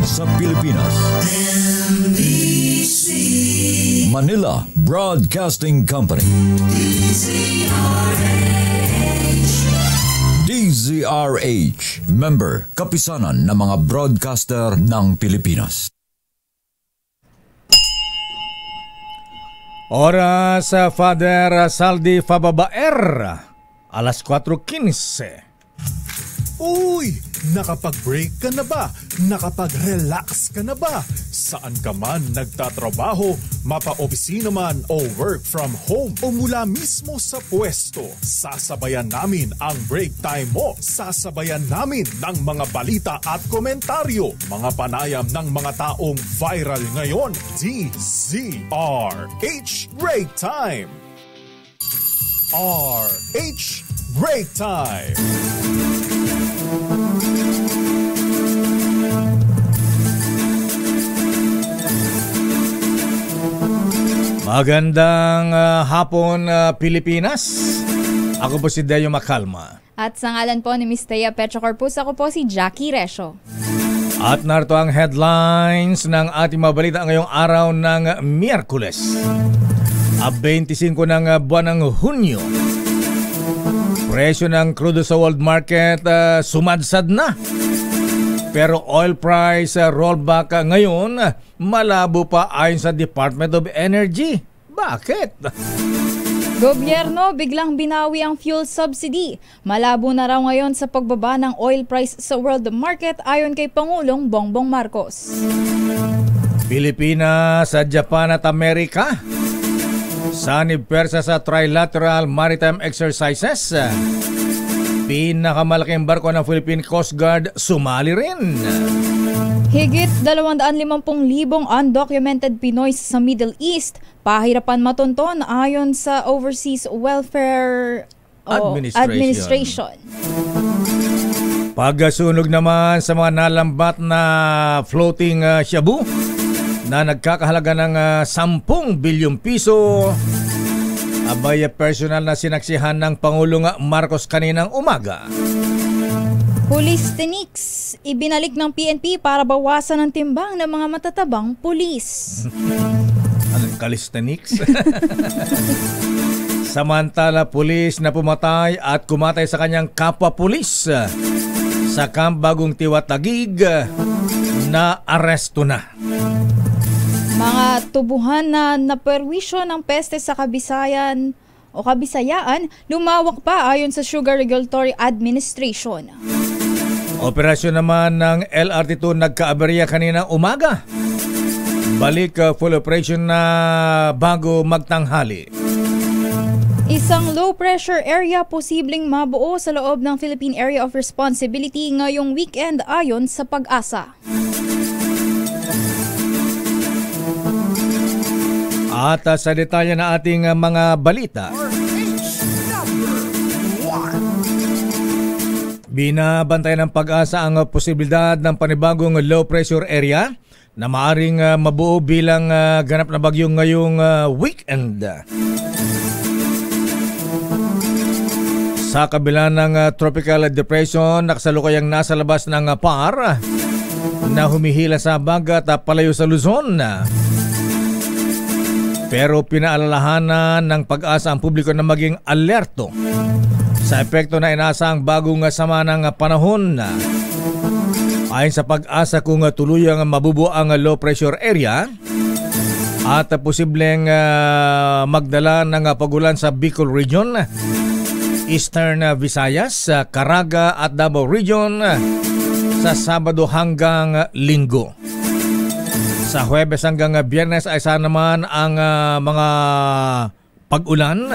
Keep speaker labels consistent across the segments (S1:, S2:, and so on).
S1: sa Pilipinas. NBC Manila Broadcasting Company. DZRH, member kapisanan ng mga broadcaster ng Pilipinas.
S2: Oras sa Father Saldi Fababaer, alas 4:15.
S3: Uy! Nakapag-break ka na ba? Nakapag-relax ka na ba? Saan ka man nagtatrabaho, mapa-opisina man o work from home o mula mismo sa pwesto, sasabayan namin ang break time mo. Sasabayan namin ng mga balita at komentaryo, mga panayam ng mga taong viral ngayon. DZRH Break Time! RH Break Time!
S2: Magandang hapon, Pilipinas. Ako po si Deo Macalma.
S4: At sa ngalan po ni Ms. Thea Petrocorpus, ako po si Jackie Resio.
S2: At narito ang headlines ng ating mga balita ngayong araw ng Miyerkules, 25 ng buwan ng Hunyo. Presyo ng crudo sa world market sumadsad na. Pero oil price rollback ngayon malabo pa ayon sa Department of Energy. Bakit?
S4: Gobyerno biglang binawi ang fuel subsidy. Malabo na raw ngayon sa pagbaba ng oil price sa world market ayon kay Pangulong Bongbong Marcos.
S2: Pilipinas, Japan at Amerika sanib persa sa Trilateral Maritime Exercises. Pinakamalaking barko ng Philippine Coast Guard sumali rin.
S4: Higit 250,000 undocumented Pinoy sa Middle East pahirapan matunton ayon sa Overseas Welfare Administration.
S2: Pagsunog naman sa mga nalambat na floating shabu na nagkakahalaga ng 10 bilyong piso. Abay, personal na sinaksihan ng Pangulong Marcos kaninang umaga.
S4: Police Techniques, ibinalik ng PNP para bawasan ang timbang ng mga matatabang pulis.
S2: Anong calisthenics? Samantala, pulis na pumatay at kumatay sa kanyang kapwa-pulis sa Camp Bagong Tiwatagig na aresto na.
S4: Mga tubuhan na naperwisyo ng peste sa Kabisayaan lumawak pa ayon sa Sugar Regulatory Administration.
S2: Operasyon naman ng LRT2 nagkaaberya kanina umaga. Balik full operation na bago magtanghali.
S4: Isang low pressure area posibleng mabuo sa loob ng Philippine Area of Responsibility ngayong weekend ayon sa Pag-asa.
S2: At sa detalye na ating mga balita, binabantayan ng Pag-asa ang posibilidad ng panibagong low pressure area na maaring mabuo bilang ganap na bagyo ngayong weekend. Sa kabila ng tropical depression na kasalukuyang nasa labas ng PAR na humihila sa Bagat at palayo sa Luzon. Pero pinaalalahanan ng Pag-asa ang publiko na maging alerto sa epekto na inaasahang bagong sama ng panahon. Ayon sa Pag-asa, kung tuluyang mabubuo ang low pressure area at posibleng magdala ng pagulan sa Bicol Region, Eastern Visayas, Caraga at Davao Region sa Sabado hanggang Linggo. Sa Huwebes hanggang Biyernes ay sana naman ang mga pag-ulan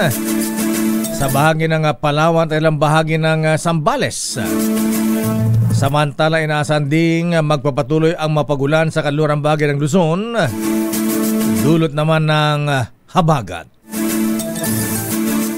S2: sa bahagi ng Palawan at ilang bahagi ng Zambales. Samantala, inaasahan ding magpapatuloy ang mapagulan sa kanlurang bahagi ng Luzon, dulot naman ng habagat.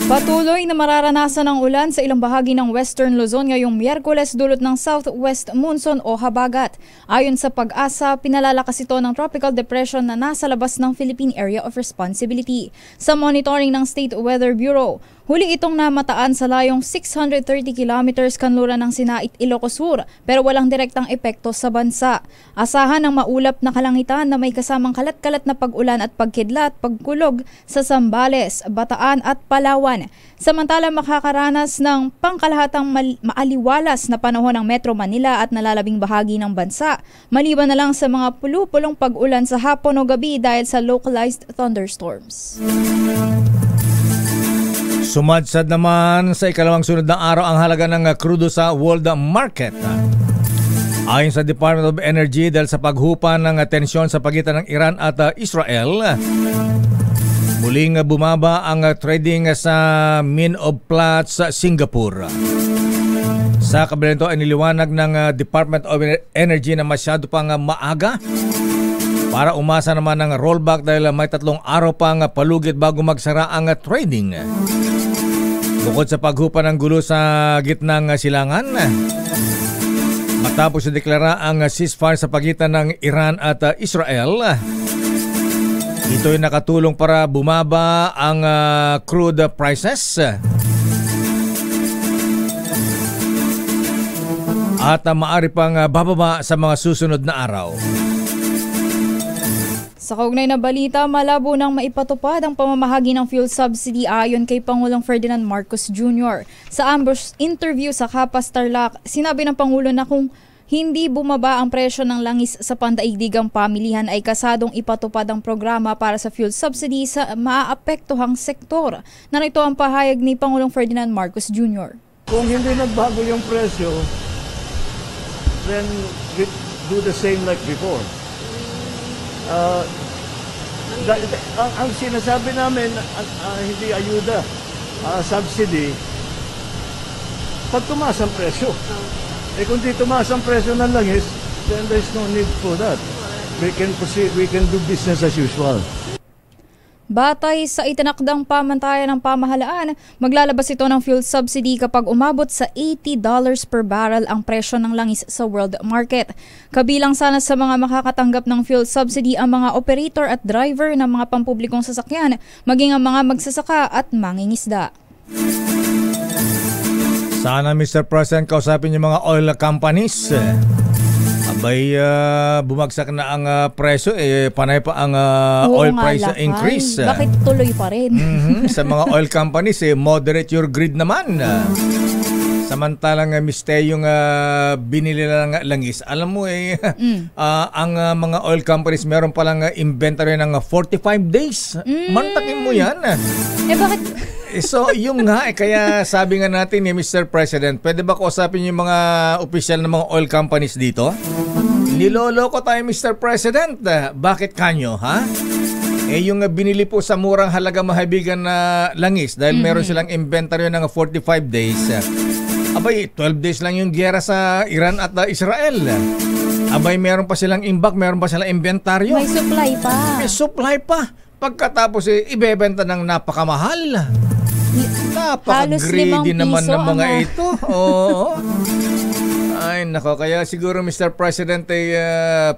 S4: Patuloy na mararanasan ng ulan sa ilang bahagi ng Western Luzon ngayong Miyerkules dulot ng southwest monsoon o habagat. Ayon sa Pag-asa, pinalalakas ito ng tropical depression na nasa labas ng Philippine Area of Responsibility. Sa monitoring ng State Weather Bureau, huli itong namataan sa layong 630 kilometers kanluran ng Sinait, Ilocos Sur, pero walang direktang epekto sa bansa. Asahan ng maulap na kalangitan na may kasamang kalat-kalat na pag-ulan at pagkidlat, pagkulog sa Zambales, Bataan at Palawan. Samantala makakaranas ng pangkalahatang maaliwalas na panahon ng Metro Manila at nalalabing bahagi ng bansa, maliban na lang sa mga pulupulong pag-ulan sa hapon o gabi dahil sa localized thunderstorms.
S2: Sumadsad naman sa ikalawang sunod na araw ang halaga ng krudo sa world market. Ayon sa Department of Energy, dahil sa paghupa ng tensyon sa pagitan ng Iran at Israel, muling bumaba ang trading sa Min of Platts sa Singapore. Sa kabila nito ay niliwanag ng Department of Energy na masyado pang maaga para umasa naman ng rollback dahil may 3 araw pang palugit bago magsara ang trading. Bukod sa paghupa ng gulo sa gitnang silangan, matapos ideklara ang ceasefire sa pagitan ng Iran at Israel, ito ay nakatulong para bumaba ang crude prices at maaari pang bababa sa mga susunod na araw.
S4: Sa kaugnay na balita, malabo nang maipatupad ang pamamahagi ng fuel subsidy ayon kay Pangulong Ferdinand Marcos Jr. Sa ambush interview sa Kapas Tarlac, sinabi ng Pangulo na kung hindi bumaba ang presyo ng langis sa pandaigdigang pamilihan ay kasadong ipatupad ang programa para sa fuel subsidy sa maaapektuhang sektor. Narito ang pahayag ni Pangulong Ferdinand Marcos Jr.
S5: Kung hindi nagbago yung presyo, then we do the same like before. Ang sinasabi namin, hindi ayuda, subsidy, pag tumaas ang presyo. Kung di tumaas ang presyo ng langis, then there's no need for that. We can proceed, we can do business as usual.
S4: Batay sa itinakdang pamantayan ng pamahalaan, maglalabas ito ng fuel subsidy kapag umabot sa $80 per barrel ang presyo ng langis sa world market. Kabilang sana sa mga makakatanggap ng fuel subsidy ang mga operator at driver ng mga pampublikong sasakyan, maging ang mga magsasaka at mangingisda.
S2: Sana Mr. President kausapin yung mga oil companies. Abay, bumagsak na ang presyo, panay pa ang oil price increase.
S4: Bakit tuloy pa rin?
S2: Sa mga oil companies, moderate your greed naman. Samantalang mistake yung binili lang langis. Alam mo ang mga oil companies meron palang inventory ng 45 days. Mantakin mo yan.
S4: Bakit?
S2: So, yung nga, kaya sabi nga natin ni Mr. President, pwede ba kausapin yung mga opisyal ng mga oil companies dito? Niloloko tayo, Mr. President. Bakit kanyo, ha? Yung binili po sa murang halaga mahabigan na langis dahil meron silang inventory ng 45 days. Abay, 12 days lang yung giyera sa Iran at Israel. Abay, meron pa silang imbak, meron pa silang inventaryo.
S4: May supply pa.
S2: May supply pa. Pagkatapos ibebenta ng napakamahal. Napaka-greedy naman ng mga ito. Oo. Ay, nako. Kaya siguro, Mr. President,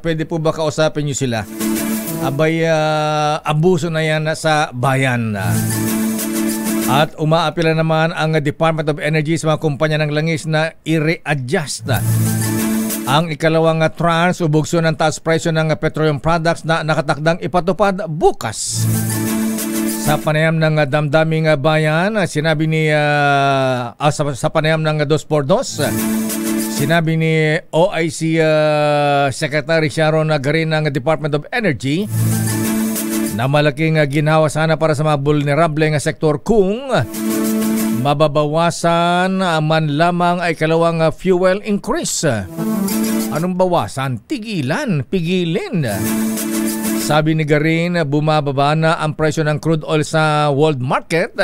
S2: pwede po ba kausapin nyo sila? Abay, abuso na yan sa bayan. At umaapila naman ang Department of Energy sa mga kumpanya ng langis na i-readjust ang ikalawang tranche o bugso ng taas presyo ng petroleum products na nakatakdang ipatupad bukas. Sa panayam ng damdaming bayan, sinabi ni sa panayam ng 2x2, sinabi ni OIC Secretary Sharon Garin ng Department of Energy na malaking ginhawa sana para sa mga vulnerable ng sektor kung mababawasan man lamang ay kalawang fuel increase. Anong bawasan? Tigilan, pigilin. Sabi ni Garin, bumababa na ang presyo ng crude oil sa world market.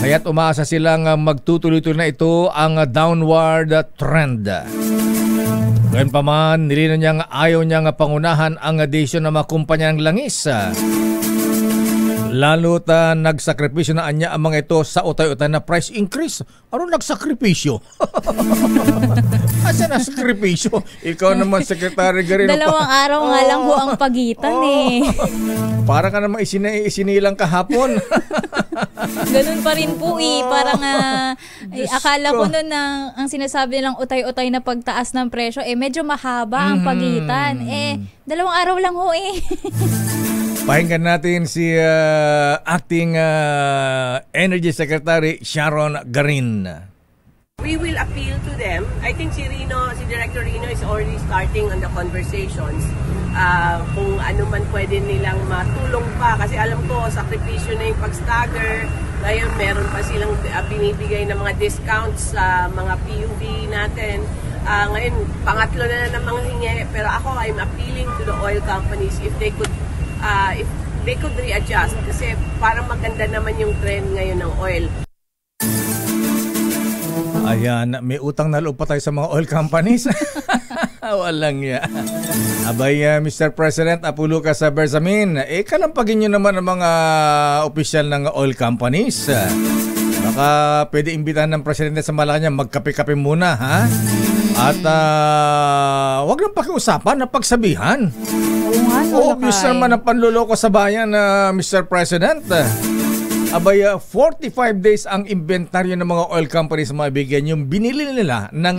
S2: Kaya't umaasa silang magtutuloy-tuloy na ito ang downward trend. Ngayon pa man, nilinaw niyang ayaw niyang pangunahan ang desisyon ng mga kumpanya ng langis. Lalo ta nagsakripisyo na anya ang mga ito sa utay-utay na price increase. Ano nagsakripisyo? Asa na sakripisyo? Ikaw naman, Secretary Garino.
S4: 2 araw nga lang ho ang pagitan eh.
S2: Para ka naman isinilang kahapon.
S4: Ganun pa rin po eh. Parang akala ko nun na ang sinasabi nilang utay-utay na pagtaas ng presyo medyo mahaba ang pagitan. 2 araw lang ho eh.
S2: Pakinggan natin si Acting Energy Secretary Sharon Garin.
S6: We will appeal to them. I think si Director Rino is already starting on the conversations. Kung ano man pwede nilang matulong pa. Kasi alam ko, sakripisyo na yung pag-stagger. Ngayon, meron pa silang binibigay ng mga discounts sa mga PUV natin. Ngayon, pangatlo na namang hingi. Pero ako, I'm appealing to the oil companies if they could readjust. Kasi parang maganda naman yung trend ngayon ng oil.
S2: Ayan, may utang na loob pa tayo sa mga oil companies. Walang ya. Abay, Mr. President, apulo ka sa Bersamin. Kalampagin nyo naman ang mga opisyal ng oil companies. Baka pwede imbitahan ng Presidente sa Malacanang magkape-kape muna, ha? At wag nang pakiusapan na pagsabihan. Obvious naman ang panluloko sa bayan, Mr. President. Abay, 45 days ang inventaryo ng mga oil companies mabigyan yung binili nila ng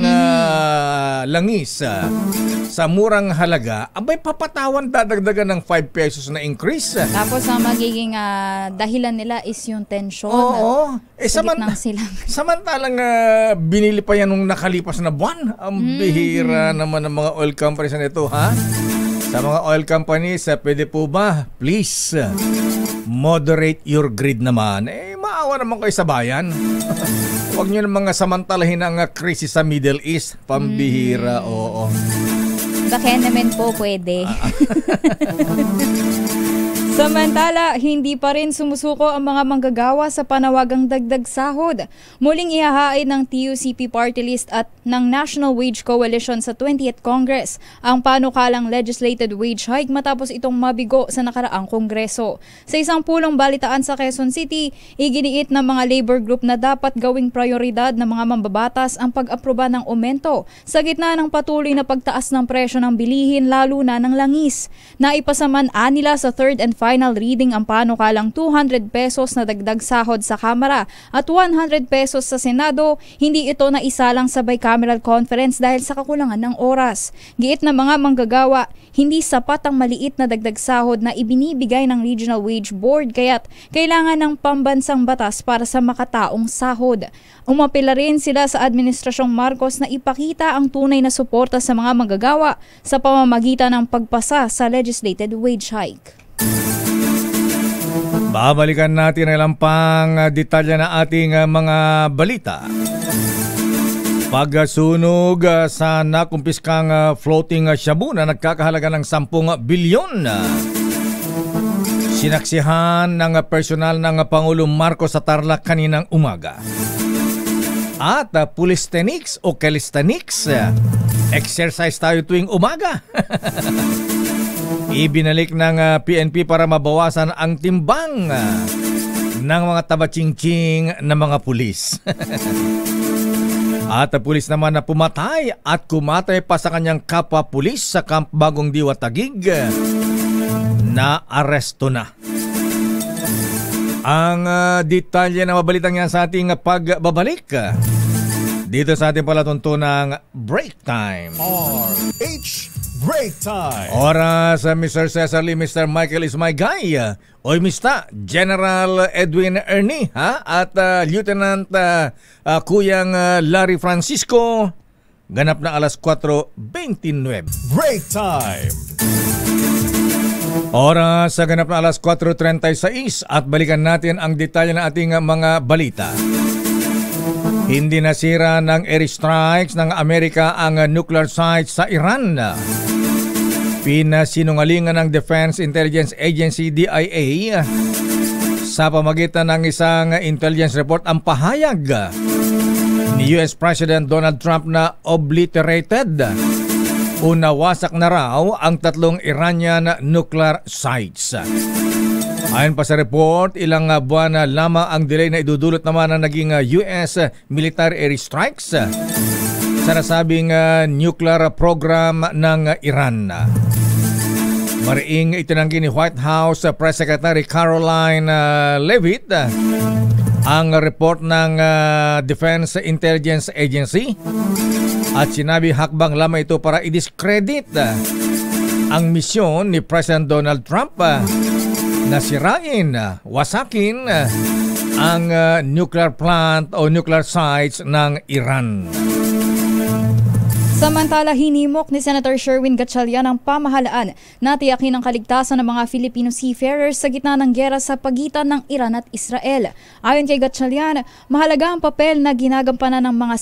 S2: langis sa murang halaga. Abay, papatawan dadagdagan ng 5 pesos na increase.
S4: Tapos ang magiging dahilan nila is yung tension.
S2: Oo.
S4: Samantalang
S2: binili pa yan nung nakalipas na buwan. Ang bihira naman ng mga oil companies na ito, ha? Sa mga oil companies, pwede po ba, please, moderate your greed naman. Maawa naman kayo sa bayan. Huwag nyo naman samantalahin ang krisis sa Middle East. Pambihira, oo.
S4: Baka naman po pwede. Samantala, hindi pa rin sumusuko ang mga manggagawa sa panawagang dagdag sahod. Muling ihahain ng TUCP Party List at ng National Wage Coalition sa 20th Congress ang panukalang legislated wage hike matapos itong mabigo sa nakaraang Kongreso. Sa isang pulong balitaan sa Quezon City, iginiit ng mga labor group na dapat gawing prioridad ng mga mambabatas ang pag-aproba ng aumento sa gitna ng patuloy na pagtaas ng presyo ng bilihin lalo na ng langis. Naipasaman nila sa third and final reading ang panukalang 200 pesos na dagdag sahod sa Kamara at 100 pesos sa Senado. Hindi ito naisalang sa bicameral conference dahil sa kakulangan ng oras. Giit na mga manggagawa, hindi sapat ang maliit na dagdag sahod na ibinibigay ng Regional Wage Board kaya't kailangan ng pambansang batas para sa makataong sahod. Umapila rin sila sa Administrasyong Marcos na ipakita ang tunay na suporta sa mga manggagawa sa pamamagitan ng pagpasa sa legislated wage hike.
S2: Babalikan natin ang ilang pang detalye na ating mga balita. Pagsunog sa nakumpiskang floating shabu na nagkakahalaga ng 10 bilyon. Sinaksihan ng personal ng Pangulong Marcos sa Tarlac kaninang umaga. At pulisthenics o calisthenics, exercise tayo tuwing umaga. Ibinalik ng PNP para mabawasan ang timbang ng mga tabatsingtsing ng mga pulis. At pulis naman na pumatay at kumatay pa sa kanyang kapwa pulis sa Camp Bagong Diwa Taguig na aresto na. Ang detalye na mabalitang yan sa ating pagbabalik dito sa ating palatuntunang Break Time.
S3: RH Break Time.
S2: Oras, Mr. Cesar Lee, Mr. Michael is my guy. Oy, Mr. General Edwin Ernie, ha? At Lieutenant Kuyang Larry Francisco. Ganap na alas 4:29.
S3: Break Time.
S2: Oras sa ganap na alas 4:36 at balikan natin ang detalye ng ating mga balita. Hindi nasira ng airstrikes ng Amerika ang nuclear sites sa Iran. Pinasinungalingan ng Defense Intelligence Agency DIA sa pamagitan ng isang intelligence report ang pahayag ni US President Donald Trump na obliterated o nawasak na raw ang 3 Iranian nuclear sites. Ayon pa sa report, ilang buwan na lamang ang delay na idudulot naman ng naging US military airstrikes sa nasabing nuclear program ng Iran. Mariing itinanggi ni White House Press Secretary Caroline Leavitt ang report ng Defense Intelligence Agency at sinabi hakbang lamang ito para i-discredit ang misyon ni President Donald Trump na sirain, wasakin ang nuclear plant o nuclear sites ng Iran.
S4: Samantala, hinimok ni Senator Sherwin Gatchalian ang pamahalaan na tiyakin ang kaligtasan ng mga Filipino seafarers sa gitna ng giyera sa pagitan ng Iran at Israel. Ayon kay Gatchalian, mahalaga ang papel na ginagampanan ng mga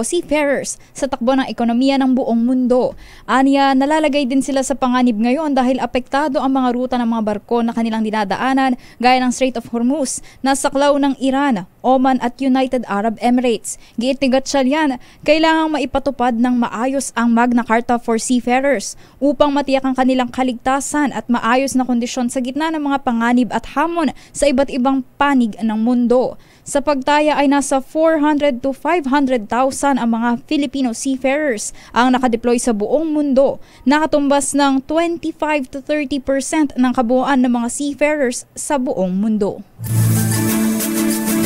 S4: seafarers sa takbo ng ekonomiya ng buong mundo. Aniya, nalalagay din sila sa panganib ngayon dahil apektado ang mga ruta ng mga barko na kanilang dinadaanan gaya ng Strait of Hormuz na saklaw ng Iran, Oman at United Arab Emirates. Giit ni Gatchalian, kailangang maipatupad ng maayos ang Magna Carta for Seafarers upang matiyak ang kanilang kaligtasan at maayos na kondisyon sa gitna ng mga panganib at hamon sa iba't ibang panig ng mundo. Sa pagtaya ay nasa 400 to 500,000 ang mga Filipino seafarers ang nakadeploy sa buong mundo, nakatumbas ng 25 to 30% ng kabuuan ng mga seafarers sa buong mundo.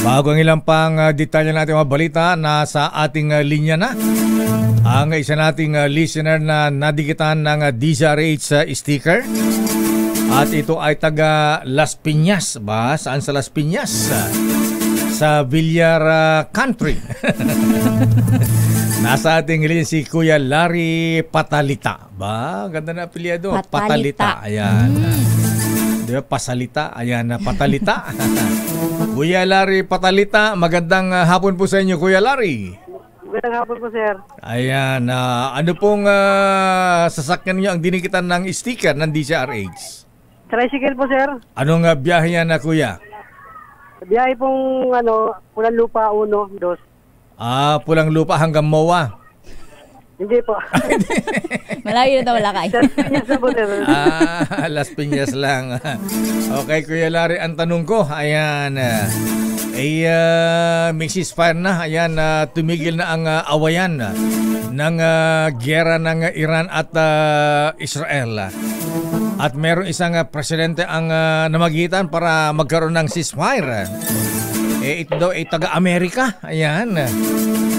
S2: Bago ang ilang pang detalye natin mga balita, nasa ating linya na ang isa nating listener na nadikitan ng DZRH sticker. At ito ay taga Las Piñas ba? Saan sa Las Piñas? Sa Villar Country. Nasa ating linya si Kuya Larry Patalita. Ba? Ganda na apelyado. Patalita. Ayan. Diba? Pasalita. Ayan, Patalita. Kuya Larry Patalita, magandang hapon po sa inyo, Kuya Larry.
S7: Magandang hapon po, sir.
S2: Ayan, ano pong sasakyan niyo ang dinikitan ng sticker ng DZRH?
S7: Tricycle po, sir.
S2: Anong biyahe yan na, Kuya?
S7: Biyahe pong, Pulang Lupa 1, 2.
S2: Pulang Lupa hanggang MOA.
S7: Hindi po.
S4: Malayo na daw lakay.
S2: Las Piñas lang. Okay, Kuya Larry, ang tanong ko, ayan, may ceasefire na, ayan, tumigil na ang awayan ng giyera ng Iran at Israel. At meron isang presidente ang namagitan para magkaroon ng ceasefire. Ito daw ay taga-Amerika. Ayan.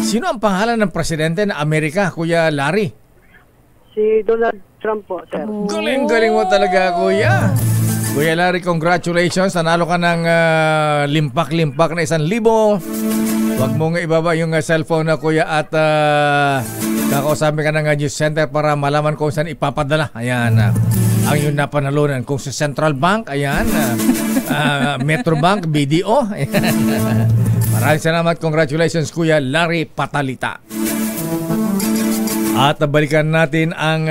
S2: Sino ang pangalan ng presidente na Amerika, Kuya Larry?
S7: Si Donald Trump po, sir.
S2: Galing-galing mo talaga, Kuya. Kuya Larry, congratulations. Nanalo ka ng limpak-limpak na 1,000. Huwag mong ibaba yung cellphone na, Kuya, at kakausapin ka ng news center para malaman kung saan ipapadala. Ayan. Ang yun na panalunan. Kung sa Central Bank, ayan. Metro Bank, BDO. Ayan. Maraming salamat. Congratulations, Kuya Larry Patalita. At balikan natin ang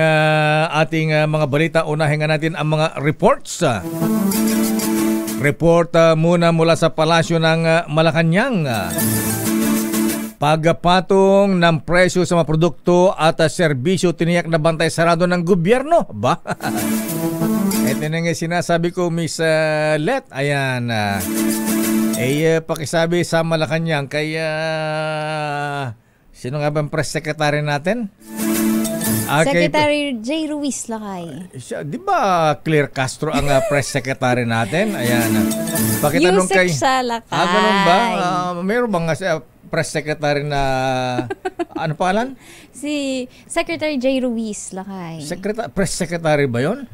S2: ating mga balita. Unahin nga natin ang mga reports. Report muna mula sa Palasyo ng Malacanang. Pagpatong ng presyo sa mga produkto at serbisyo tiniyak na bantay sarado ng gobyerno. Ba? Ito na nga sinasabi ko, Miss Let. Ayan. Pakisabi sa Malacanang. Kaya sino nga ba ang press secretary natin?
S4: Secretary J. Ruiz Lakay.
S2: Di ba Claire Castro ang press secretary natin? Ayan. Pakitanong
S4: Yusek sa Lakay.
S2: Ganun ba? Meron bang press secretary na ano pangalan?
S4: Si Secretary J. Ruiz Lakay.
S2: Press secretary ba yun?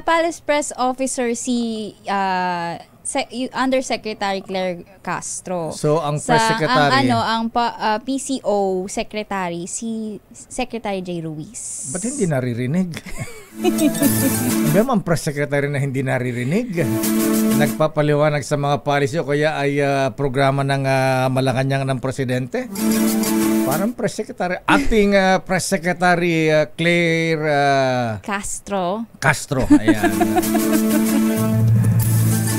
S4: Palace Press Officer si Undersecretary Claire Castro.
S2: So ang press secretary
S4: ang PCO secretary si Secretary J. Ruiz.
S2: Ba't hindi naririnig? May mga press secretary na hindi naririnig. Nagpapaliwanag sa mga policy o kaya ay programa ng Malacanang ng presidente. Parang press secretary, acting press secretary Claire
S4: Castro.
S2: Ayan.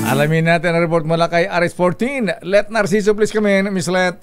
S2: Alamin natin ang report mula kay RS14. Let Narciso, please come in, Miss Let.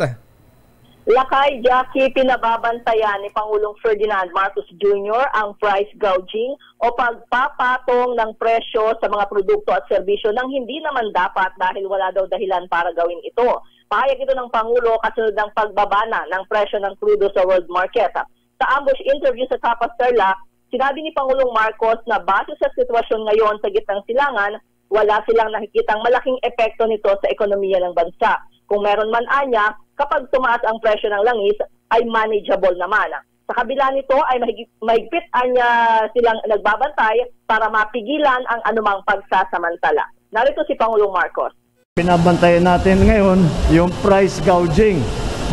S8: Lakay, Jackie, pinababantayan ni Pangulong Ferdinand Marcos Jr. ang price gouging o pagpapatong ng presyo sa mga produkto at serbisyo nang hindi naman dapat dahil wala daw dahilan para gawin ito. Pahayag ito ng Pangulo kasunod ng pagbabana ng presyo ng krudo sa world market. Sa ambush interview sa Tapas Tarlac, sinabi ni Pangulong Marcos na base sa sitwasyon ngayon sa gitnang silangan, wala silang nakikitang malaking epekto nito sa ekonomiya ng bansa. Kung meron man anya, kapag tumaas ang presyo ng langis, ay manageable naman. Sa kabila nito ay mahigpit anya silang nagbabantay para mapigilan ang anumang pagsasamantala. Narito si Pangulong Marcos.
S5: Pinabantayan natin ngayon yung price gouging.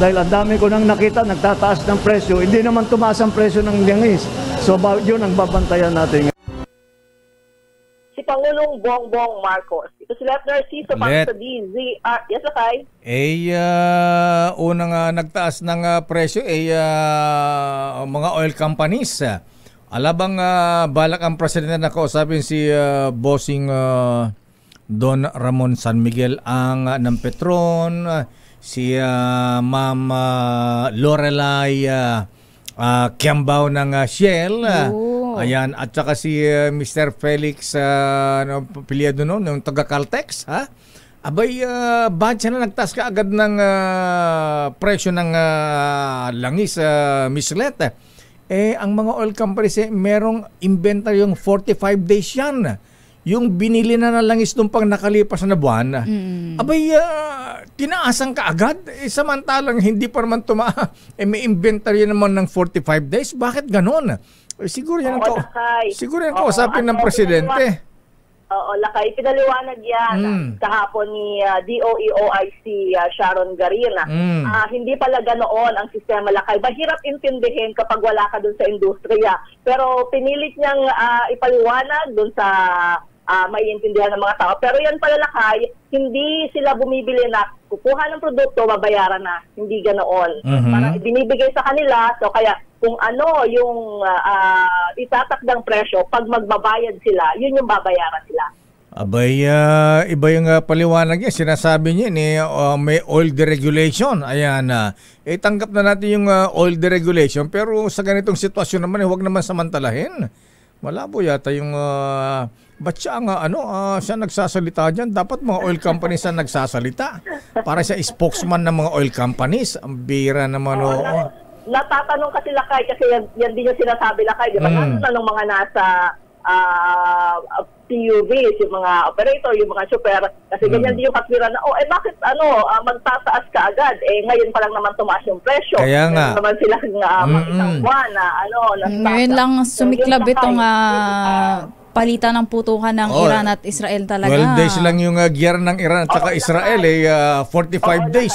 S5: Dahil ang dami ko nang nakita, nagtataas ng presyo, hindi naman tumaas ang presyo ng langis. So yun ang babantayan natin.
S8: Si Pangulong Bongbong Marcos. Ito si Lieutenant Ciso para sa DZR. Yes, Lakay?
S2: Unang nagtaas ng presyo mga oil companies. Alabang balak ang presidente na kausapin si Bossing Don Ramon San Miguel ang ng Petron, si Ma'am Lorelai Kiambao ng Shell. Ayan, at saka si Mr. Felix Piliado noon, yung taga Caltex, ha? Abay, bakit siya na nagtaas ka agad ng presyo ng langis, Miss Let? Ang mga oil companies, merong inventory yung 45 days yan. Yung binili na ng langis nung pang nakalipas na buwan, abay, tinaasan ka agad. Samantalang hindi pa naman may inventory naman ng 45 days. Bakit ganon? Siguro yan ang kausapin ng presidente.
S8: Oo, Lakay. Pinaliwanag yan kahapon ni DOE OIC Sharon Garina. Hindi pala ganoon ang sistema, Lakay. Mahirap intindihin kapag wala ka dun sa industriya. Pero pinilit niyang ipaliwanag dun sa maiintindihan ng mga tao. Pero yan pala, Lakay, hindi sila bumibili na kukuha ng produkto, babayaran na. Hindi ganoon. Parang binibigay sa kanila, so kaya kung ano yung itatakdang presyo, pag magbabayad sila, yun yung babayaran sila.
S2: Abay, iba yung paliwanag niya. Sinasabi niya may oil deregulation. Ayan, tanggap na natin yung oil deregulation. Pero sa ganitong sitwasyon naman, huwag naman samantalahin. Malabo yata yung... ba't siya siya nagsasalita dyan? Dapat mga oil companies ang nagsasalita. Para siya spokesman ng mga oil companies. Ang bira naman,
S8: Natatanong kasi, Lakay, kasi yan din yung sinasabi, Lakay, di ba? Nasa ng mga nasa PUVs, yung mga operator, yung mga super, kasi ganyan din yung katwiran na, bakit magtataas ka agad? Ngayon pa lang naman tumaas yung presyo.
S2: Kaya nga.
S8: Naman sila isang buwan na,
S4: ngayon lang sumiklab itong palitan ng putukan ng Iran at Israel talaga.
S2: 12 days lang yung gear ng Iran at saka Israel, 45 days,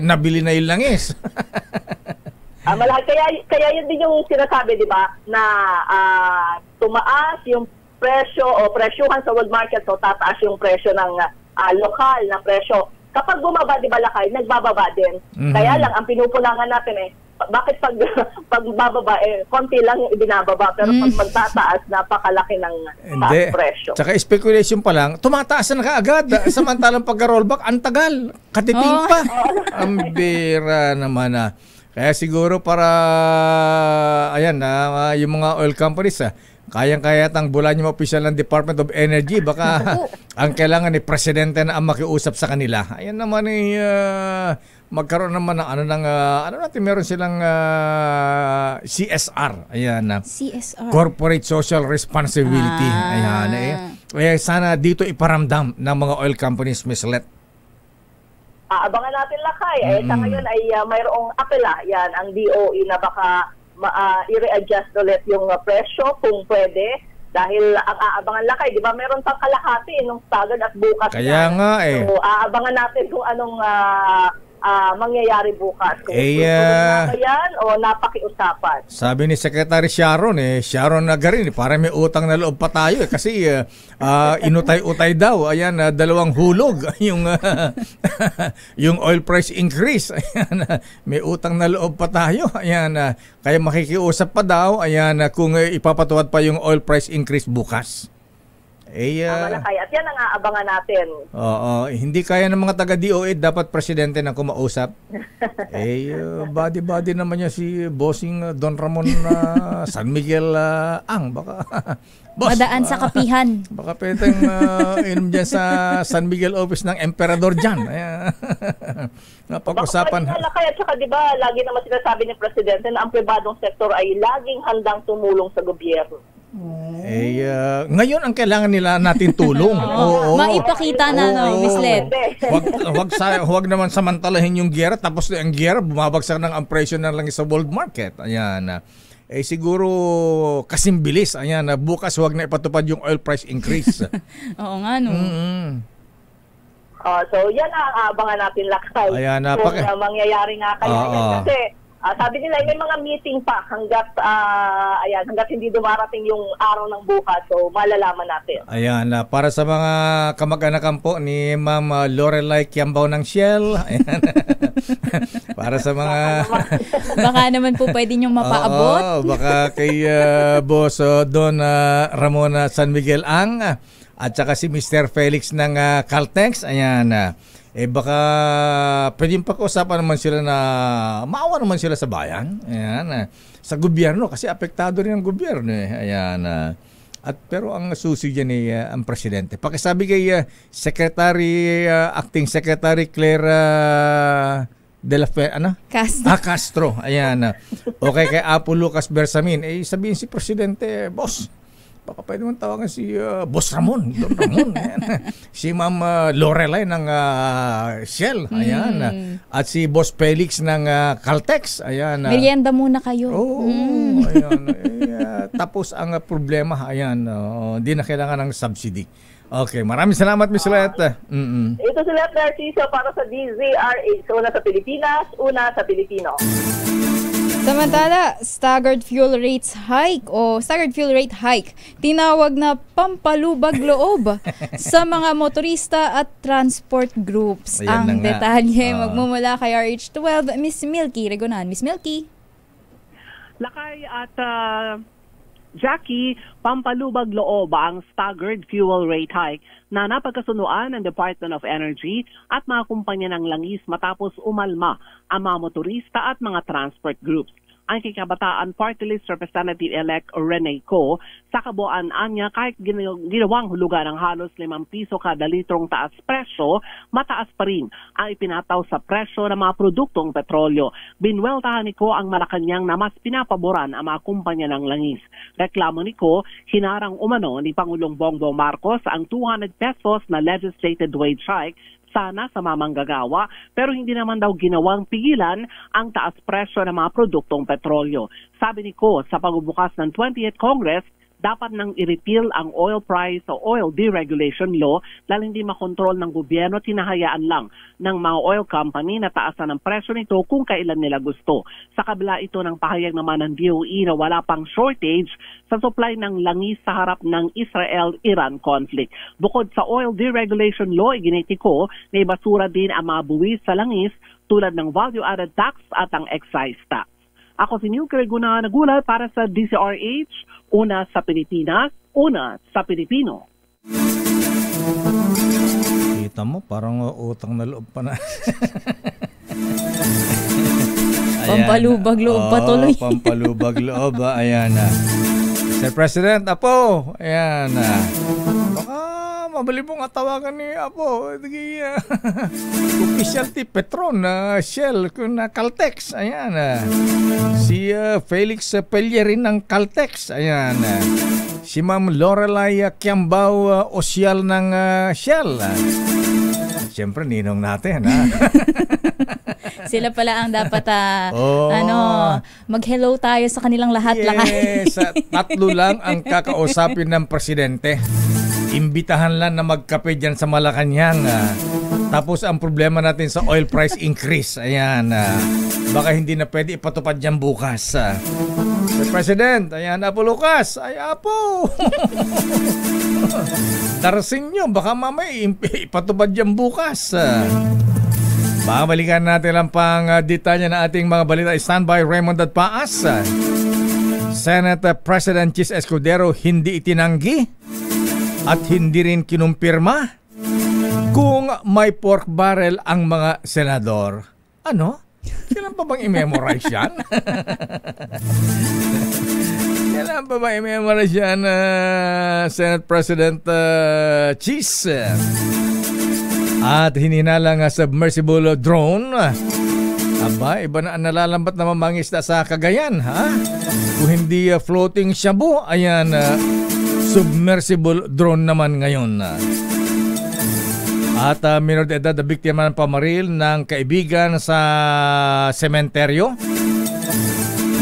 S2: nabili na yung langis.
S8: Malaki. Kaya yun din yung sinasabi, di ba, na tumaas yung presyo o presyuhan sa world market, so tataas yung presyo ng lokal na presyo. Kapag bumaba, di ba, Lakay, nagbababa din. Kaya lang, ang pinupulangan natin bakit pag bababa, konti lang yung ibinababa, pero pag magtataas, napakalaki ng taas presyo.
S2: Tsaka speculation pa lang, tumataas na kaagad. Samantalang pagka-rollback, ang tagal. Katiting pa. Ang bira naman Kaya siguro para, yung mga oil companies, kayang-kaya tang bulan yung opisyal ng Department of Energy, baka ang kailangan ni Presidente na ang makiusap sa kanila. Ayan naman magkaroon naman ng natin, meron silang CSR. Ayan.
S4: CSR.
S2: Corporate Social Responsibility. Ayan. Sana dito iparamdam ng mga oil companies, Ms. Let.
S8: Abangan natin, Lakay. Sa ngayon ay mayroong apela yan ang DOE na baka i-readjust ulit yung presyo kung pwede. Dahil ang aabangan, Lakay, di ba meron pang kalahati nung staggered at bukas.
S2: Kaya nga
S8: So aabangan natin kung anong mangyayari bukas. Kung na yan o napakiusapan.
S2: Sabi ni Secretary Sharon, Sharon Garin, parang may utang na loob pa tayo kasi inutay-utay daw. Ayan, dalawang hulog yung yung oil price increase. Ayan, may utang na loob pa tayo. Ayan, kaya makikiusap pa daw. Ayan, kung ipapatuwad pa yung oil price increase bukas.
S8: Malakay. At yan ang aabangan natin.
S2: Oo, hindi kaya ng mga taga-DOE, dapat presidente na kumausap. Body naman niya si Bossing Don Ramon San Miguel Ang. Baka, boss,
S4: madaan sa kapihan.
S2: Baka pwedeng inom dyan sa San Miguel office ng emperador dyan. Napag-usapan.
S8: Baka malakay. At saka diba, lagi naman sinasabi ni presidente na ang pribadong sektor ay laging handang tumulong sa gobyerno.
S2: Ngayon ang kailangan nila natin tulong. Oo.
S4: Maipakita na, Miss Led.
S2: Huwag naman samantalahin yung giyera, tapos ang giyera bumabagsak ng ang presyo na lang sa world market. Ayan. Siguro kasing bilis. Ayan, bukas huwag na ipatupad yung oil price increase.
S4: Oo nga, no.
S8: So yan ang aabangan natin, Lakay.
S2: Ayan,
S8: kung mangyayari nga kaya. Kasi sabi nila may mga meeting pa hanggat hindi dumarating yung araw ng bukas, so malalaman natin.
S2: Ayan, para sa mga kamag-anakan po ni Ma'am Lorelai Kiambao ng Shell. Ayan. Para sa mga
S4: baka naman po pwede niyong mapaabot.
S2: Baka kay Boss Don Ramon San Miguel Ang at saka si Mr. Felix ng Caltex. Ayan. Baka pwedeng pag-usapan naman sila na maawa naman sila sa bayan. Ayan. Sa gobyerno, kasi apektado rin ang gobyerno. Ayan. Pero ang susi dyan ang presidente. Pakisabi kay Acting Secretary Claire de la Castro. Ayan. Okay, kay Apo Lucas Bersamin. Sabihin si presidente, boss, baka pwede mong tawagan si Boss Ramon, Don Ramon. Si Ma'am Lorelai ng Shell. Ayan. At si Boss Felix ng Caltex. Ayan.
S4: Merienda muna kayo.
S2: Ayan. Tapos ang problema, ayan, hindi na kailangan ng subsidy. Okay, maraming salamat, Miss Leta.
S8: Ito si Let Narciso para sa DZRH. Una sa Pilipinas, una sa Pilipino.
S4: Samantala, staggered fuel rate hike, tinawag na pampalubag loob sa mga motorista at transport groups. Ang detalye magmumula kay RH12, Miss Milky Regonan. Miss Milky.
S9: Lakay at Jackie, pampalubag loob ang staggered fuel rate hike na napagkasunuan ng Department of Energy at mga kumpanya ng langis matapos umalma ang mga motorista at mga transport groups. Ang Kikabataan Party List Representative-elect Rene Co, sa kabuuan niya kahit ginawang hulugan ng halos 5 piso kada litrong taas presyo, mataas pa rin ang ipinataw sa presyo ng mga produktong petrolyo. Binweltahan ni Co ang Malacanang na mas pinapaboran ang mga kumpanya ng langis. Reklamo ni Co, hinarang umano ni Pangulong Bongbong Marcos ang 200 pesos na legislated wage hike sana sa mamanggagawa, pero hindi naman daw ginawang pigilan ang taas presyo ng mga produktong petrolyo. Sabi ni Co, sa pagbubukas ng 20th Congress, dapat nang i-repeal ang oil price o oil deregulation law dahil hindi makontrol ng gobyerno, tinahayaan lang ng mga oil company na taasan ang presyo nito kung kailan nila gusto. Sa kabila ito ng pahayag naman ng DOE na wala pang shortage sa supply ng langis sa harap ng Israel-Iran conflict. Bukod sa oil deregulation law, iginiti ko na ibasura din ang mga buwis sa langis tulad ng value-added tax at ang excise tax. Ako si Milky Regonan, nagulat para sa DZRH, una sa Pilipinas, una sa Pilipino.
S2: Kita mo, parang utang na loob pa na.
S4: Pampalubag loob pa tuloy.
S2: Pampalubag loob, ayan na. Sir President, Apo, ayan na. Baka mabali pong atawagan ni Apo. Officialty Petron, Shell, Caltex, ayan. Si Felix Pellerin ng Caltex, ayan. Si Ma'am Lorelai Kiambao Osyal ng Shell. Siyempre, ninong natin, ha?
S4: Sila pala ang dapat mag-hello tayo sa kanilang lahat.
S2: Yes, tatlo lang ang kakausapin ng presidente. Imbitahan lang na magkape dyan sa Malacanang. Tapos ang problema natin sa oil price increase. Ayan. Baka hindi na pwede ipatupad dyan bukas. Sir President, ayan, Apo Lucas. Ay, Apo. Darasin nyo. Baka mamaya ipatupad dyan bukas. Babalikan natin ang pang detalye na ating mga balita. Standby Raymond at Paas. Senate President Chis Escudero hindi itinanggi at hindi rin kinumpirma kung may pork barrel ang mga senador. Ano? Kailan pa bang i-memorize yan? Kailan pa ba i-memorize yan, Senate President Cheese? At hininalang submersible drone. Aba, iba na ang nalalambat na mamangisda sa Cagayan, ha? Kung hindi floating shabu, ayan, submersible drone naman ngayon. At minor de edad na biktima ng pamaril ng kaibigan sa sementeryo.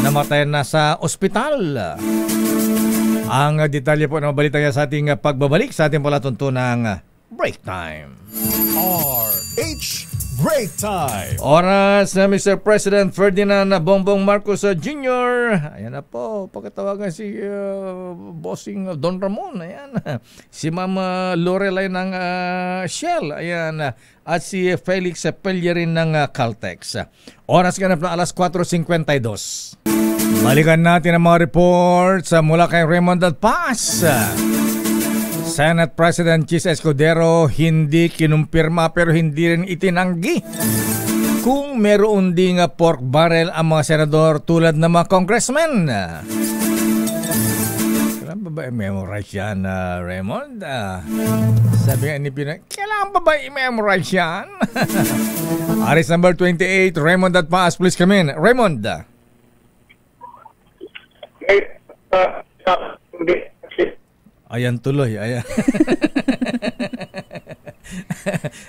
S2: Namatay na sa ospital. Ang detalye po ng balita niya sa ating pagbabalik sa ating palatuntunang Break Time.
S3: RH Break Time.
S2: Oras na Mr. President Ferdinand Bongbong Marcos Jr. Ayan na po, pagkatawagan si Bossing Don Ramon. Ayan. Si Mama Lorelai ng Shell. Ayan. At si Felix Pellerin ng Caltex. Oras ganap na alas 4:52. Balikan natin ang mga reports mula kay Raymond Paz. Senate President Chis Escudero hindi kinumpirma pero hindi rin itinanggi kung meron ding pork barrel ang mga senador tulad ng mga congressmen. Kailan ba ba i-memorize yan, Raymond? Sabi nga ni Pinoy, kailan ba ba i-memorize yan? Aris number 28, Raymond at Paas, please come in. Raymond. Ayan tuloy, ayan.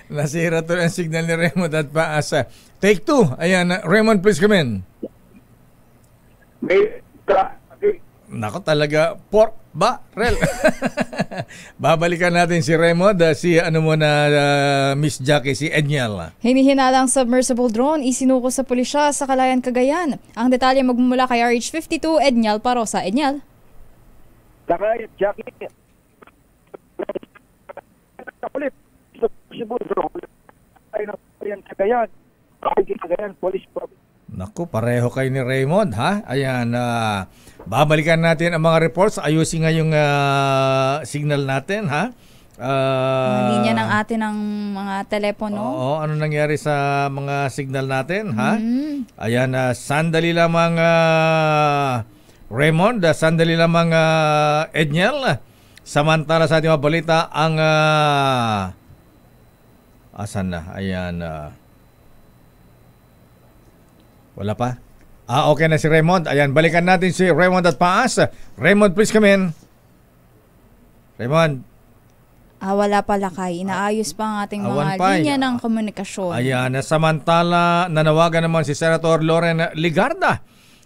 S2: Nasira tuloy ang signal ni Raymond at Paasa. Take 2. Ayan, Raymond, please come in. Nako talaga, pork barrel. Babalikan natin si Raymond, si Miss Jackie, si Edniel.
S4: Hinihinalang submersible drone isinuko sa pulisya sa Calayan, Cagayan. Ang detalye magmumula kay RH52, Edniel Parosa. Edniel.
S10: Sakay, Jackie. Ulit. Submersible drone. Ay na yan Cagayan. Cagayan Police Province.
S2: Naku, pareho kayo ni Raymond, ha? Ayan, babalikan natin ang mga reports. Ayusin nga yung signal natin, ha?
S4: Linya ng atin ng mga telepono.
S2: Oo, ano nangyari sa mga signal natin, ha? Ayan, sandali lamang Raymond, sandali lamang Edniel. Samantala sa ating mga balita, ang asan na? Ayan, wala pa? Okay na si Raymond. Ayan, balikan natin si Raymond at Paas. Raymond, please come in. Raymond.
S4: Wala pa lakay. Inaayos pa ang ating mga linya ng komunikasyon.
S2: Ayan, samantala, nanawagan naman si Senator Loren Ligarda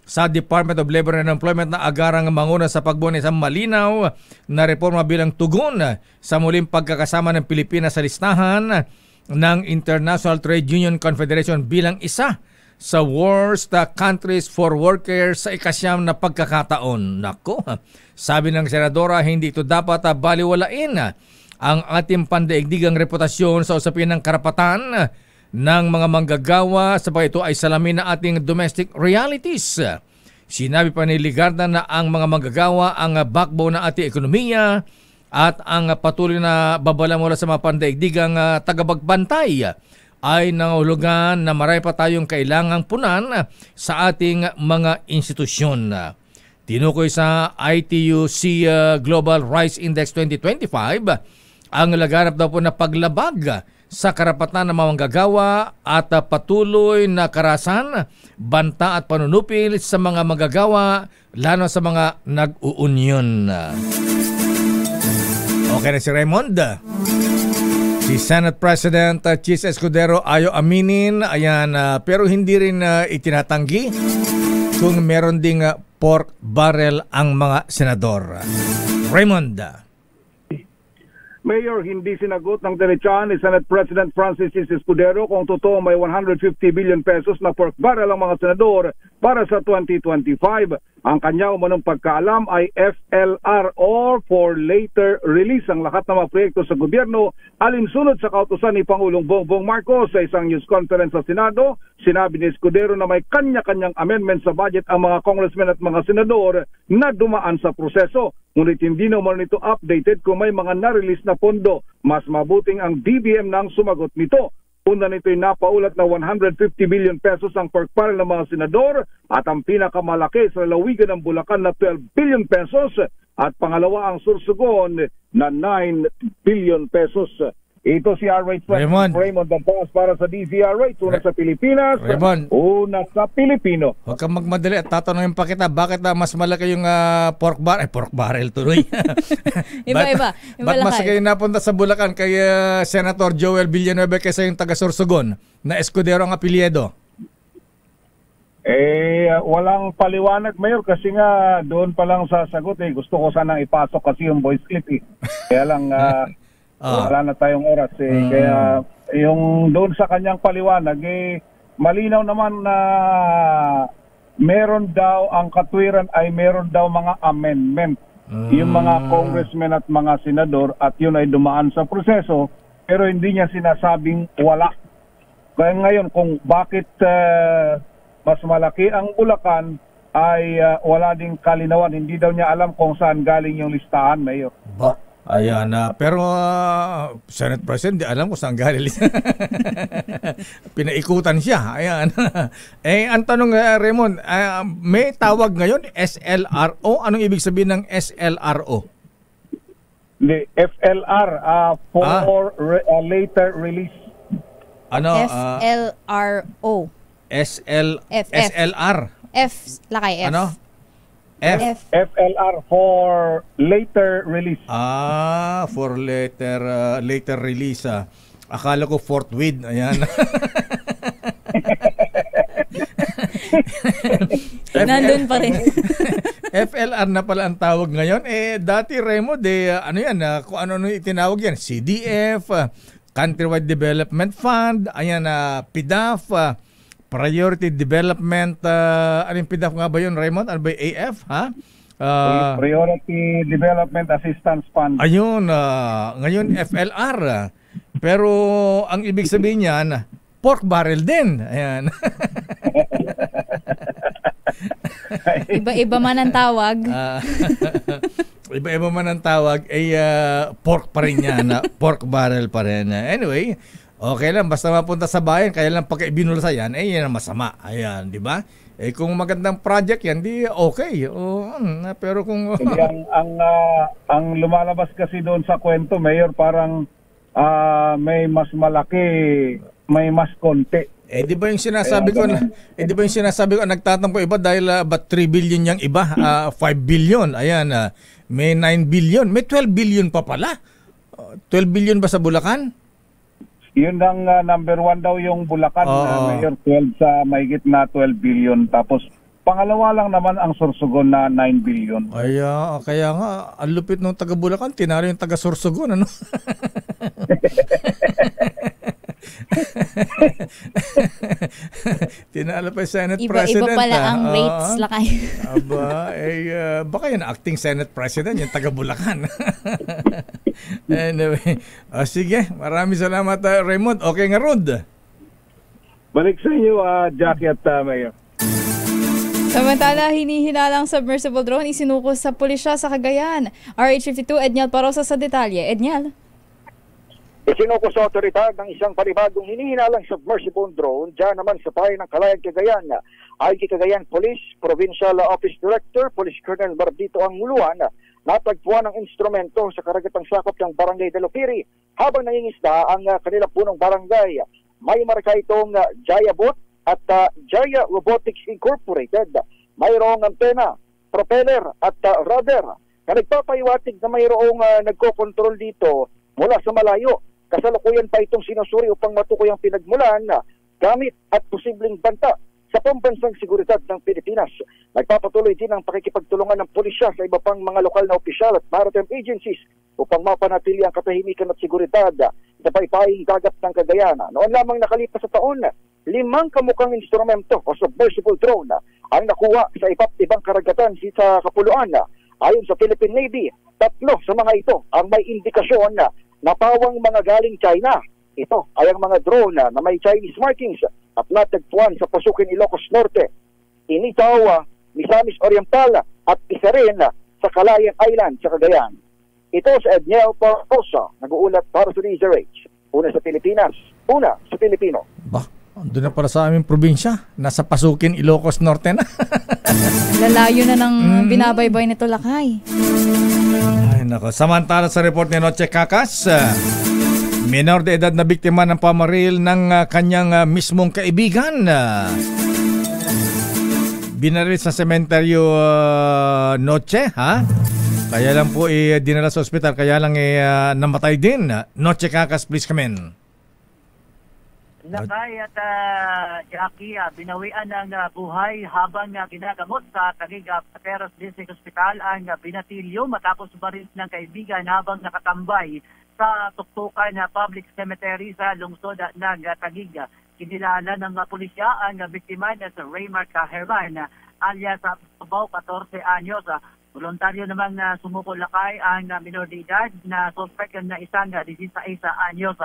S2: sa Department of Labor and Employment na agarang manguna sa pagbuo ng isang malinaw na reforma bilang tugon sa muling pagkakasama ng Pilipinas sa listahan ng International Trade Union Confederation bilang isa sa worst countries for workers sa ikasyam na pagkakataon. Nako, sabi ng senadora, hindi ito dapat baliwalain ang ating pandaigdigang reputasyon sa usapin ng karapatan ng mga manggagawa sapagkat ito ay salamin na ating domestic realities. Sinabi pa ni Ligarda na ang mga manggagawa ang backbone ng ating ekonomiya at ang patuloy na babala mula sa mga pandaigdigang tagapagbantay ay nangahulugan na marami pa tayong kailangang punan sa ating mga institusyon. Tinukoy sa ITUC Global Rice Index 2025 ang laganap daw po na paglabag sa karapatan ng mga manggagawa at patuloy na karahasan, banta at panunupil sa mga manggagawa lalo sa mga nag-uunyon. Okay na si Raymond. Si Senate President Chis Escudero ayaw aminin, ayan, pero hindi rin itinatanggi kung meron ding pork barrel ang mga senador. Raymond.
S10: Mayor, hindi sinagot ng diretsyon ni Senate President Francis Chis Escudero kung totoo may 150 billion pesos na pork barrel ang mga senador para sa 2025. Ang kanya umanong pagkaalam ay FLR or for later release ang lahat ng mga proyekto sa gobyerno alinsunod sa kautusan ni Pangulong Bongbong Marcos. Sa isang news conference sa Senado, sinabi ni Escudero na may kanya-kanyang amendment sa budget ang mga congressmen at mga senador na dumaan sa proseso. ngunit hindi naman ito updated kung may mga na-release na pondo. Mas mabuting ang DBM nang sumagot nito. Una nito'y napaulat na 150 billion pesos ang pork barrel ng mga senador at ang pinakamalaki sa lalawigan ng Bulacan na 12 billion pesos at pangalawa ang Sorsogon na 9 billion pesos. Ito si R.H. Raymond Dantas para sa DZRH. Una sa Pilipinas,
S2: Raymond,
S10: una sa Pilipino.
S2: Huwag kang magmadali at tatanungin pa kita, bakit mas malaki yung pork barrel tuloy?
S4: Iba-iba.
S2: Ba't mas kayo napunta sa Bulacan kay Senator Joel Villanueva kaysa yung taga Sorsogon na Escudero ang apelyido?
S10: Walang paliwanag, Mayor, kasi nga doon pa lang sasagot. Gusto ko sanang ipasok kasi yung voice clip. Kaya lang... wala na tayong oras kaya yung doon sa kanyang paliwanag malinaw naman na meron daw ang katwiran ay meron daw mga amendment yung mga congressmen at mga senador at yun ay dumaan sa proseso pero hindi niya sinasabing wala. Kaya ngayon kung bakit mas malaki ang Bulacan ay wala ding kalinawan, hindi daw niya alam kung saan galing yung listahan, Mayor.
S2: Ayan na. Pero Senate President, di alam ko saan galing. Pinaikutan siya. Ayan. Ang tanong, Raymond, may tawag ngayon, SLRO. Anong ibig sabihin ng SLRO?
S10: The FLR, for later release.
S2: Ano?
S4: FLRO.
S2: SLR.
S4: F, lakay F.
S2: Ano?
S10: FLR for later release.
S2: For later release. Akala ko forthwith. Ayan.
S4: Nandun pa rin.
S2: FLR na pala ang tawag ngayon. Dati Raymond, ano yan? Kung ano itinawag yan? CDF, Countrywide Development Fund, ayan, PDAF, Priority Development, ano yung PDAF nga ba yun, Raymond? Ano ba yung AF, ha?
S10: Priority Development Assistance Fund.
S2: Ayun, ngayon FLR. Pero ang ibig sabihin niyan, pork barrel din. Ayan.
S4: Iba-iba man ang tawag.
S2: Iba-iba man ang tawag, pork pa rin yan. Pork barrel pa rin. Anyway, okay lang, basta mapunta sa bayan, kaya lang pagka ibinulsa yan, yan ang masama. Ayan, di ba? Kung magandang project yan, di okay. Pero kung...
S10: ang lumalabas kasi doon sa kwento, Mayor, parang may mas malaki, may mas konti.
S2: Di ba yung sinasabi ko nagtatampo iba dahil ba't 3 billion yung iba, 5 billion, ayan, may 9 billion, may 12 billion pa pala. 12 billion ba sa Bulacan?
S10: Yun ang number 1 daw yung Bulacan, Mayor, 12 sa mahigit na 12 billion. Tapos pangalawa lang naman ang Sorsogon na 9 billion.
S2: Kaya nga, ang lupit ng taga Bulacan, tinalo yung taga Sorsogon, ano? Tinalo pa yung Senate President.
S4: Iba pala ang rates, lakay.
S2: Baka yun acting Senate President, yung taga Bulacan. Anyway, sige, maraming salamat, Raymond. Okay nga, Rod.
S10: Balik sa inyo, Jackie at Mayor.
S4: Samantala, hinihinalang submersible drone isinuko sa pulisya sa Cagayan. RH52, Edniel Parosa sa detalye. Edniel.
S11: Isinuko sa otoridad ng isang panibagong hinihinalang submersible drone dyan naman sa bayan ng Kalayaan, Cagayan. IG Cagayan Police, Provincial Office Director, Police Colonel Bardito Anguluan, natagpuan ang instrumento sa karagatang sakop ng Barangay de Lopiri habang nangingisda ang kanilang punong barangay. May marka itong Jaya Boat at Jaya Robotics Incorporated. Mayroong antena, propeller at rudder na nagpapahiwatig na mayroong nagkokontrol dito mula sa malayo. Kasalukuyan pa itong sinusuri upang matukoy ang pinagmulan, gamit at posibleng banta sa pambansang seguridad ng Pilipinas. Nagpapatuloy din ang pakikipagtulungan ng pulisya sa iba pang mga lokal na opisyal at maritime agencies upang mapanatili ang katahimikan at seguridad sa paypaying dagat ng Cagayan. Noon lamang nakalipas sa taon, 5 kamukhang instrumento o submersible drone ang nakuha sa iba't ibang karagatan sa Kapuluan. Ayon sa Philippine Navy, 3 sa mga ito ang may indikasyon na pawang mga galing China. Ito ay ang mga drone na may Chinese markings at natagpuan sa Pasukin, Ilocos Norte, Initaw, Misamis Oriental at isa rin sa sa Calayan Island sa Cagayan. Ito si Edniel Parcosa, nag-uulat para sa DZRH. Una sa Pilipinas, una sa Pilipino.
S2: Doon na para sa aming probinsya. Nasa Pasukin, Ilocos Norte na.
S4: Lalayo na ng binabaybay nito, Lakay.
S2: Ay, nako. Samantala sa report ni Noche Kakas, minor de edad na biktima ng pamaril ng kanyang mismong kaibigan. Binaril sa sementeryo Noche, ha? Kaya lang po dinala sa ospital, kaya lang namatay din. Noche Kakas, please come in.
S12: Lakay at Jackie, binawian ng buhay habang ginagamot sa Taguig Pateros District Hospital ang binatilyo matapos baril ng kaibigan habang nakatambay sa tuktukan public cemetery sa lungsod ng Taguig. Kinilala ng pulisya ang biktima na si Raymar Herman alias Babaw, 14 anyos. Voluntaryo namang sumuko, Lakay, ang minor de edad na suspect na isang 16 anyos.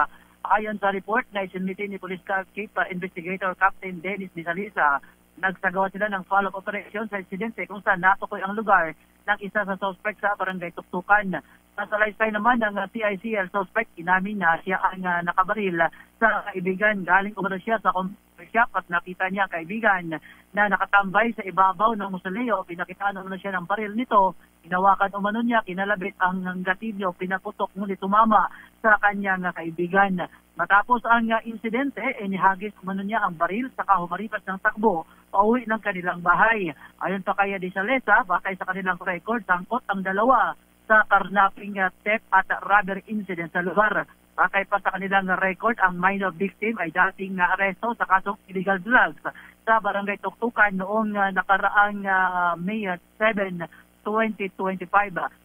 S12: Ayon sa report na isinmitin ni Police Chief Investigator Captain Dennis Nisalisa, nagsagawa sila ng follow-up operation sa insidente kung saan natukoy ang lugar ng isa sa suspect sa barangay Tuktukan. Sa salaysay naman ng CICL suspect, inamin na siya ang nakabaril sa kaibigan. Galing umano siya sa shop at nakita niya kaibigan na nakatambay sa ibabaw ng musoleo. Pinakitaan umano siya ng baril nito. Hinawakan umano niya, kinalabit ang gatilyo, pinaputok ngunit tumama sa kanyang kaibigan. Matapos ang insidente, inihagis umano niya ang baril saka humaripas ng takbo pauwi ng kanilang bahay. Ayon pa kay Disalesa, batay sa kanilang record, sangkot ang dalawa sa karnaping theft at robbery incident sa lugar. Bakay pa sa kanilang record, ang minor victim ay dating aresto sa kasong illegal drugs sa barangay Tuktukan noong nakaraang May 7, 2025.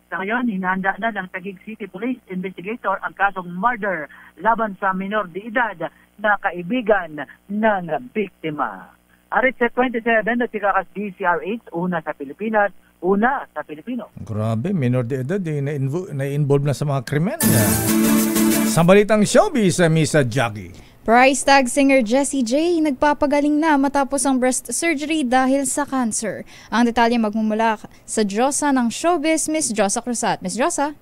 S12: Sa ngayon, hinahanda na ng Taguig City Police Investigator ang kasong murder laban sa minor de edad na kaibigan ng biktima. Arit sa 27 na Tikakas DCRH, una sa Pilipinas, una sa Pilipino.
S2: Grabe, minor de edad, na-involve na sa mga krimen. Sa balitang showbiz, Miss Jackie.
S4: Price tag singer Jessie J nagpapagaling na matapos ang breast surgery dahil sa cancer. Ang detalye magmumula sa Diyosa ng showbiz, Miss Josa Cruzat. Miss Josa?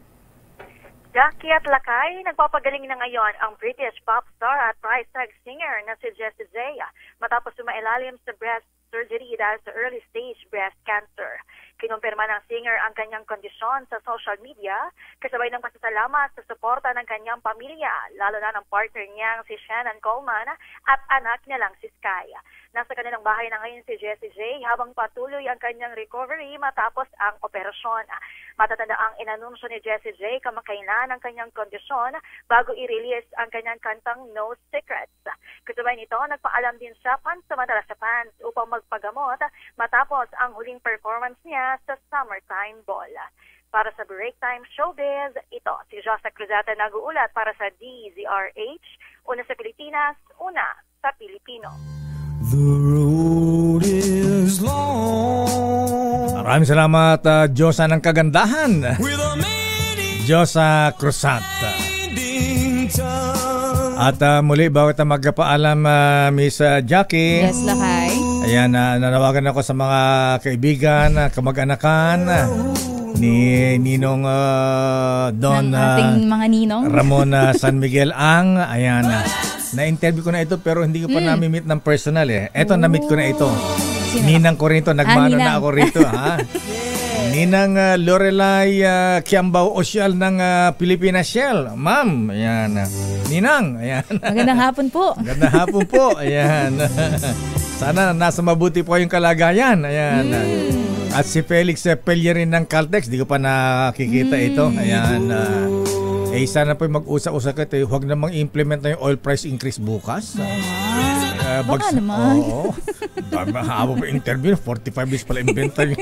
S13: Jackie at Lakay, nagpapagaling na ngayon ang British pop star at price tag singer na si Jessie J matapos sumailalim sa breast surgery dahil sa early stage breast cancer. Kinumpirma ng singer ang kanyang kondisyon sa social media kasabay ng pasasalamat sa suporta ng kanyang pamilya, lalo na ng partner niyang si Shannon Coleman at anak niya lang si Sky. Nasa kanilang bahay na ngayon si Jessie J habang patuloy ang kanyang recovery matapos ang operasyon. Matatanda ang inanunsyo ni Jessie J kamakailan ang kanyang kondisyon bago i-release ang kanyang kantang No Secrets. Kasabay nito, nagpaalam din siya pansamantala sa fans upang magpagamot matapos ang huling performance niya sa Summertime Ball. Para sa Break Time Showbiz, ito si Josa Cruzata nag-uulat para sa DZRH, una sa Pilipinas, una sa Pilipino.
S14: The road is long.
S2: Maraming salamat, Diyosa ng kagandahan. Josa Cruzata. At muli, bawat magpaalam, Miss Jackie.
S4: Yes, Lakay.
S2: Ayan, nanawagan ako sa mga kaibigan, kamag-anakan ni Ninong Don
S4: ating mga ninong
S2: Ramon San Miguel Ang. Ayan, na-interview ko na ito pero hindi ko pa nami-meet ng personal eh. Eto, na-meet ko na ito. Ninang ko rito, nagmano na ako rito. Ha? Ninang Lorelai Kiambao Osyal ng Pilipinas Shell. Ma'am, ayan. Ninang, ayan.
S4: Magandang hapon po.
S2: Magandang hapon po, ayan. Sana nasa mabuti po yung kalagayan. Ayan. At si Felix Pellerin ng Caltex, di ko pa nakikita ito. Ayan. Sana po mag-usap-usap kayo. Huwag namang implement na yung oil price increase bukas.
S4: Baka naman.
S2: Oo. Habo pa interview, 45 days pala inventory.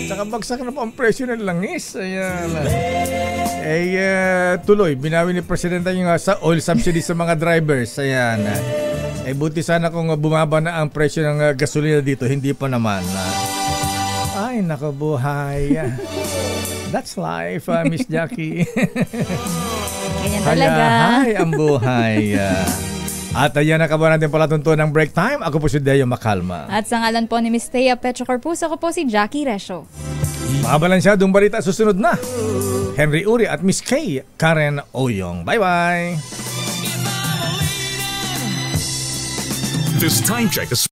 S2: Saka bagsak na po ang presyo ng langis. Ayan. Tuloy, binawi ni Presidente yung sa oil subsidy sa mga drivers. Ayan. Buti sana kung bumaba na ang presyo ng gasolina dito. Hindi pa naman. Ay, nakabuhay. That's life, Miss Jackie.
S4: Ganyan talaga.
S2: Hay ang buhay. At ayan, nakabuha natin pala tunto ng break time. Ako po si Deo Macalma.
S4: At sa ngalan po ni Miss Thea Petrocorpus, ako po si Jackie Resho.
S2: Mga balansyadong balita susunod na. Henry Uri at Miss Kay Karen Oyong. Bye-bye!
S15: This time check is